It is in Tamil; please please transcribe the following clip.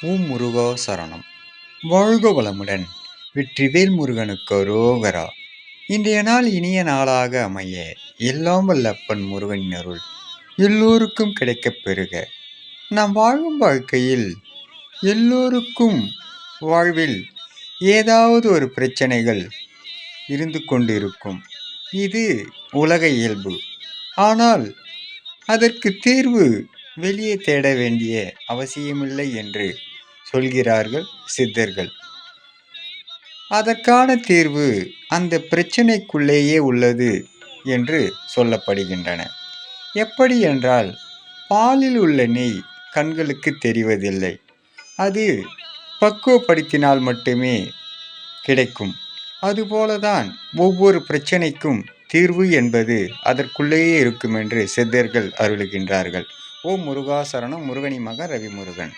ஓம் முருகா சரணம். வாழ்க வளமுடன். வெற்றிவேல் முருகனுக்கு அரோகரா. இன்றைய நாள் இனிய நாளாக அமைய எல்லாம் வல்ல அப்பன் முருகனின் அருள் எல்லோருக்கும் கிடைக்கப் பெறுக. நாம் வாழும் வாழ்க்கையில் எல்லோருக்கும் வாழ்வில் ஏதாவது ஒரு பிரச்சனைகள் இருந்து கொண்டிருக்கும். இது உலக இயல்பு. ஆனால் அதற்கு தீர்வு வெளியே தேட வேண்டிய அவசியமில்லை என்று சொல்கிறார்கள் சித்தர்கள். அதற்கான தீர்வு அந்த பிரச்சனைக்குள்ளேயே உள்ளது என்று சொல்லப்படுகின்றன. எப்படி என்றால், பாலில் உள்ள நெய் கண்களுக்கு தெரிவதில்லை. அது பக்குவப்படுத்தினால் மட்டுமே கிடைக்கும். அதுபோலதான் ஒவ்வொரு பிரச்சனைக்கும் தீர்வு என்பது அதற்குள்ளேயே இருக்கும் என்று சித்தர்கள் அருளுகின்றார்கள். ஓம் முருகா சரணம். முருகனி மகன் ரவிமுருகன்.